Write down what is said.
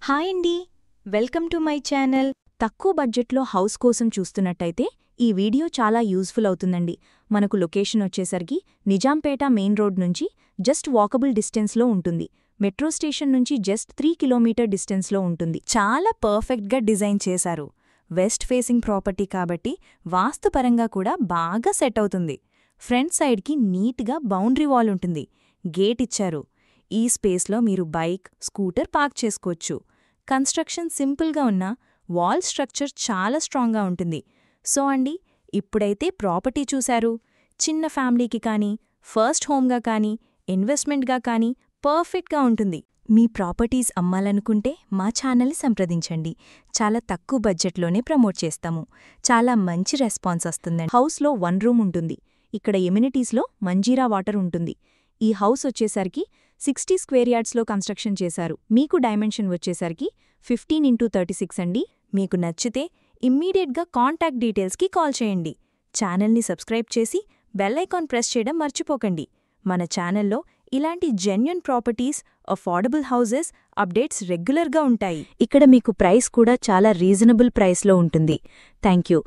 Hi అండి, welcome to my channel. తక్కువ బడ్జెట్లో హౌస్ కోసం చూస్తున్నట్టయితే ఈ వీడియో చాలా యూజ్ఫుల్ అవుతుందండి. మనకు లొకేషన్ వచ్చేసరికి నిజాంపేట మెయిన్ రోడ్ నుంచి జస్ట్ వాకబుల్ డిస్టెన్స్లో ఉంటుంది. మెట్రో స్టేషన్ నుంచి జస్ట్ 3 కిలోమీటర్ డిస్టెన్స్లో ఉంటుంది. చాలా పర్ఫెక్ట్గా డిజైన్ చేశారు. వెస్ట్ ఫేసింగ్ ప్రాపర్టీ కాబట్టి వాస్తుపరంగా కూడా బాగా సెట్ అవుతుంది. ఫ్రంట్ సైడ్కి నీట్గా బౌండరీ వాల్ ఉంటుంది. గేట్ ఇచ్చారు. ఈ స్పేస్లో మీరు బైక్, స్కూటర్ పార్క్ చేసుకోవచ్చు. కన్స్ట్రక్షన్ సింపుల్గా ఉన్నా వాల్ స్ట్రక్చర్ చాలా స్ట్రాంగ్గా ఉంటుంది. సో అండి, ఇప్పుడైతే ప్రాపర్టీ చూశారు. చిన్న ఫ్యామిలీకి కానీ, ఫస్ట్ హోమ్గా కానీ, ఇన్వెస్ట్మెంట్గా కానీ పర్ఫెక్ట్గా ఉంటుంది. మీ ప్రాపర్టీస్ అమ్మాలనుకుంటే మా ఛానల్ని సంప్రదించండి. చాలా తక్కువ బడ్జెట్లోనే ప్రమోట్ చేస్తాము. చాలా మంచి రెస్పాన్స్ వస్తుందండి. హౌస్లో 1 రూమ్ ఉంటుంది. ఇక్కడ ఎమ్యూనిటీస్లో మంజీరా వాటర్ ఉంటుంది. ఈ హౌస్ వచ్చేసరికి 60 స్క్వేర్ యార్డ్స్లో కన్స్ట్రక్షన్ చేశారు. మీకు డైమెన్షన్ వచ్చేసరికి 15x36 అండి. మీకు నచ్చితే ఇమ్మీడియట్గా కాంటాక్ట్ డీటెయిల్స్కి కాల్ చేయండి. ఛానల్ని సబ్స్క్రైబ్ చేసి బెల్ ఐకాన్ ప్రెస్ చేయడం మర్చిపోకండి. మన ఛానల్లో ఇలాంటి genuine properties, affordable houses updates రెగ్యులర్గా ఉంటాయి. ఇక్కడ మీకు ప్రైస్ కూడా చాలా రీజనబుల్ ప్రైస్లో ఉంటుంది. Thank you.